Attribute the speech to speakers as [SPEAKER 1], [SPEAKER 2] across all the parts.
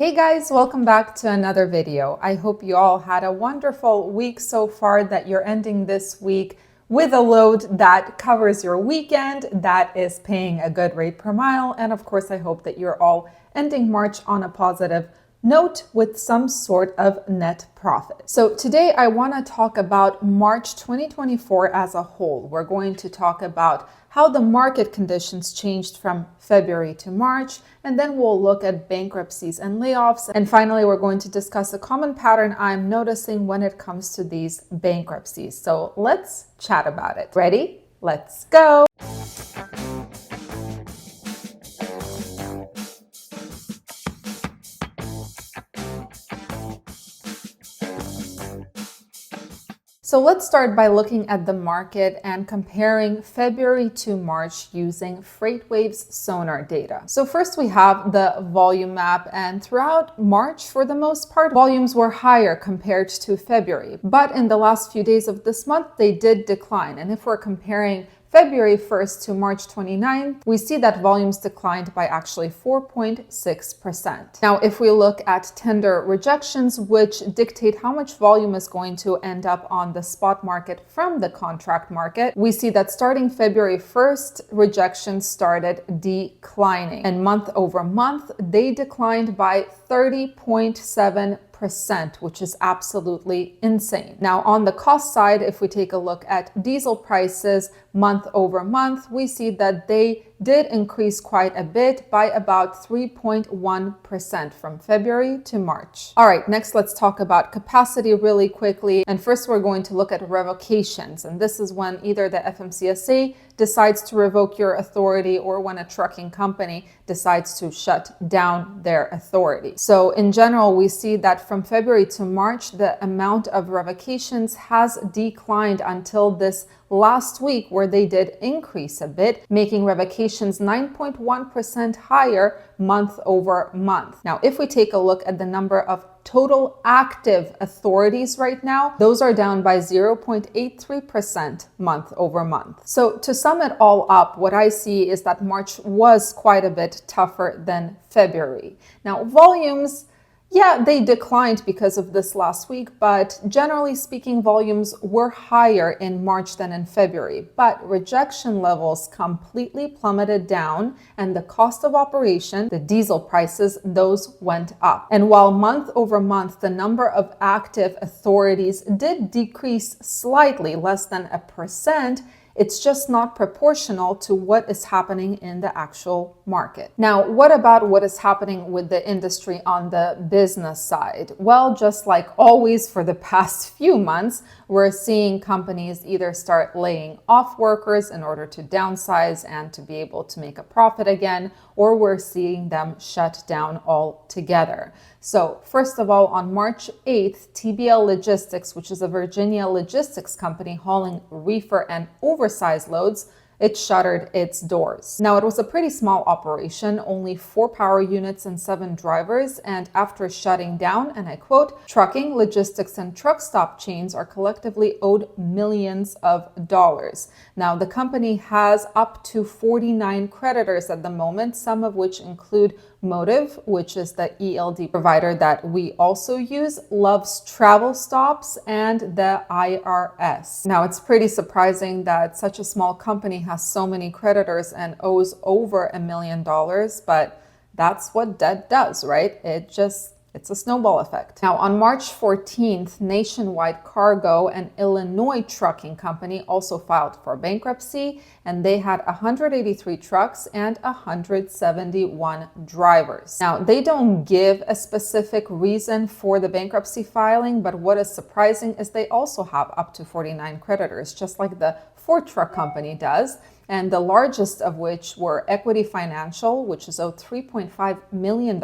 [SPEAKER 1] Hey guys, welcome back to another video. I hope you all had a wonderful week so far, that you're ending this week with a load that covers your weekend, that is paying a good rate per mile. And of course, I hope that you're all ending March on a positive note with some sort of net profit. So today I want to talk about March 2024 as a whole. We're going to talk about how the market conditions changed from February to March, and then we'll look at bankruptcies and layoffs. And finally, we're going to discuss a common pattern I'm noticing when it comes to these bankruptcies. So let's chat about it. Ready? Let's go. So let's start by looking at the market and comparing February to March using FreightWave's sonar data. So first we have the volume map, and throughout March, for the most part, volumes were higher compared to February. But in the last few days of this month, they did decline. And if we're comparing February 1st to March 29th, we see that volumes declined by actually 4.6%. Now, if we look at tender rejections, which dictate how much volume is going to end up on the spot market from the contract market, we see that starting February 1st, rejections started declining. And month over month, they declined by 30.7%, which is absolutely insane. Now, on the cost side, if we take a look at diesel prices month over month, we see that they did increase quite a bit by about 3.1% from February to March. All right, next let's talk about capacity really quickly. And first we're going to look at revocations. And this is when either the FMCSA decides to revoke your authority or when a trucking company decides to shut down their authority. So in general, we see that from February to March, the amount of revocations has declined until this last week, where they did increase a bit, making revocations 9.1% higher month over month. Now, if we take a look at the number of total active authorities right now, those are down by 0.83% month over month. So to sum it all up, what I see is that March was quite a bit tougher than February. Now, volumes, yeah, they declined because of this last week, but generally speaking, volumes were higher in March than in February. But rejection levels completely plummeted down, and the cost of operation, the diesel prices, those went up. And while month over month, the number of active authorities did decrease slightly, less than 1%, it's just not proportional to what is happening in the actual market. Now, what about what is happening with the industry on the business side? Well, just like always for the past few months, we're seeing companies either start laying off workers in order to downsize and to be able to make a profit again, or we're seeing them shut down altogether. So first of all, on March 8th, TBL Logistics, which is a Virginia logistics company hauling reefer and oversized loads, it shuttered its doors. Now, it was a pretty small operation, only 4 power units and 7 drivers. And after shutting down, and I quote, "Trucking, logistics, and truck stop chains are collectively owed millions of dollars." Now, the company has up to 49 creditors at the moment, some of which include Motive, which is the ELD provider that we also use, Love's Travel Stops, and the IRS. Now, it's pretty surprising that such a small company has so many creditors and owes over $1 million, but that's what debt does, right? It's a snowball effect. Now, on March 14th, Nationwide Cargo, an Illinois trucking company, also filed for bankruptcy, and they had 183 trucks and 171 drivers. Now, they don't give a specific reason for the bankruptcy filing, but what is surprising is they also have up to 49 creditors, just like the Ford truck company does, and the largest of which were Equity Financial, which is owed $3.5 million,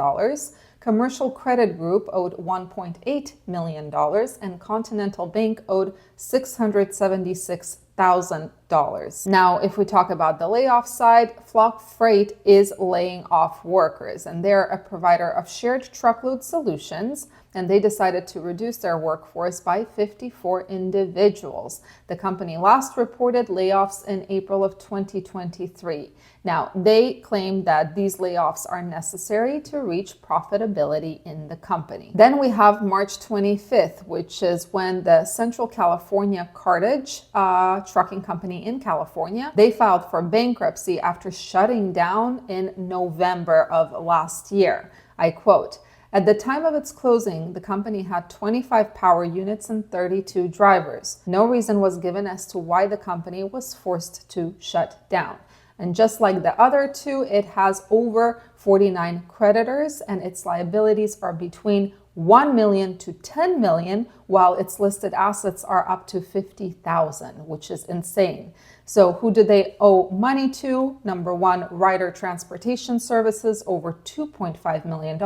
[SPEAKER 1] Commercial Credit Group owed $1.8 million, and Continental Bank owed $676,000. Now, if we talk about the layoff side, Flock Freight is laying off workers, and they're a provider of shared truckload solutions, and they decided to reduce their workforce by 54 individuals. The company last reported layoffs in April of 2023. Now, they claim that these layoffs are necessary to reach profitability in the company. Then we have March 25th, which is when the Central California Cartage trucking company in California, they filed for bankruptcy after shutting down in November of last year. I quote, "At the time of its closing, the company had 25 power units and 32 drivers. No reason was given as to why the company was forced to shut down. And just like the other two, it has over 49 creditors, and its liabilities are between 1 million to 10 million, while its listed assets are up to 50,000, which is insane." So who do they owe money to? Number one, Ryder Transportation Services, over $2.5 million.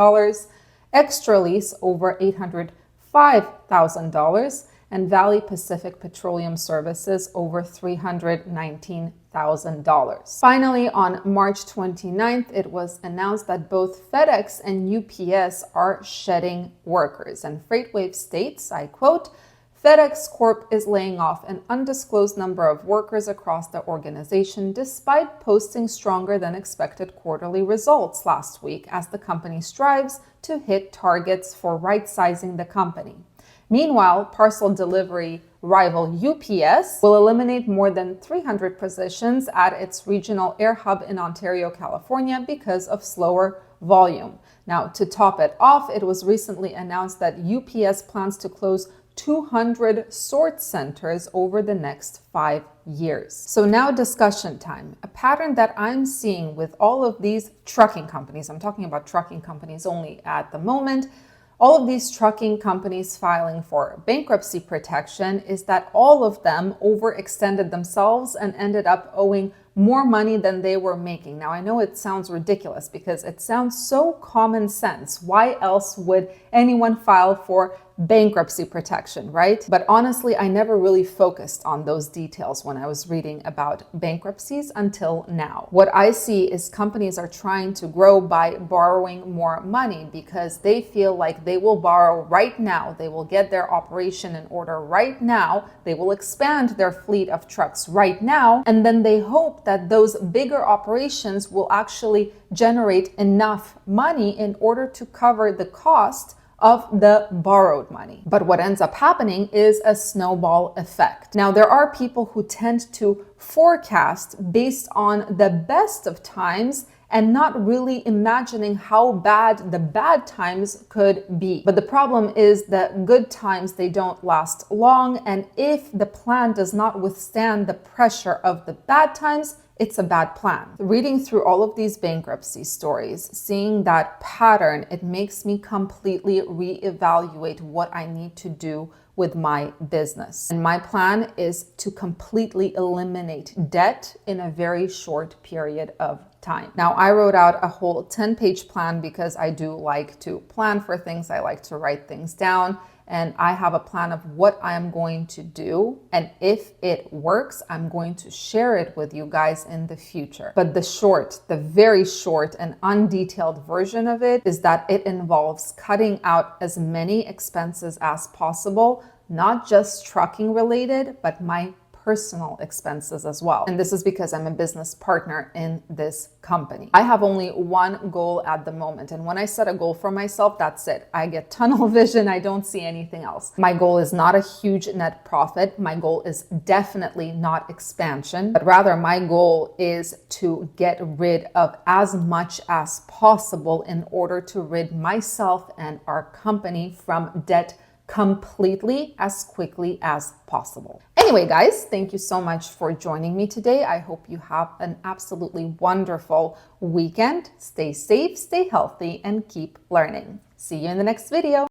[SPEAKER 1] Extra Lease, over $805,000, and Valley Pacific Petroleum Services, over $319,000. Finally, on March 29th, it was announced that both FedEx and UPS are shedding workers. And FreightWaves states, I quote, "FedEx Corp is laying off an undisclosed number of workers across the organization despite posting stronger than expected quarterly results last week as the company strives to hit targets for right-sizing the company. Meanwhile, parcel delivery rival UPS will eliminate more than 300 positions at its regional air hub in Ontario, California because of slower volume." Now, to top it off, it was recently announced that UPS plans to close 200 sort centers over the next 5 years. So now discussion time. A pattern that I'm seeing with all of these trucking companies, I'm talking about trucking companies only at the moment, all of these trucking companies filing for bankruptcy protection, is that all of them overextended themselves and ended up owing more money than they were making. Now, I know it sounds ridiculous because it sounds so common sense. Why else would anyone file for bankruptcy protection, right? But honestly, I never really focused on those details when I was reading about bankruptcies until now. What I see is companies are trying to grow by borrowing more money because they feel like they will borrow right now. They will get their operation in order right now. They will expand their fleet of trucks right now. And then they hope that those bigger operations will actually generate enough money in order to cover the cost of the borrowed money. But what ends up happening is a snowball effect. Now, there are people who tend to forecast based on the best of times and not really imagining how bad the bad times could be. But the problem is that good times, they don't last long. And if the plan does not withstand the pressure of the bad times, it's a bad plan. Reading through all of these bankruptcy stories, seeing that pattern, it makes me completely reevaluate what I need to do with my business. And my plan is to completely eliminate debt in a very short period of time. Now, I wrote out a whole 10-page plan because I do like to plan for things. I like to write things down. And I have a plan of what I'm going to do. And if it works, I'm going to share it with you guys in the future. But the very short and undetailed version of it is that it involves cutting out as many expenses as possible, not just trucking related, but my personal expenses as well. And this is because I'm a business partner in this company. I have only one goal at the moment. And when I set a goal for myself, that's it. I get tunnel vision. I don't see anything else. My goal is not a huge net profit. My goal is definitely not expansion, but rather my goal is to get rid of as much as possible in order to rid myself and our company from debt completely as quickly as possible. Anyway, guys, thank you so much for joining me today. I hope you have an absolutely wonderful weekend. Stay safe, stay healthy, and keep learning. See you in the next video.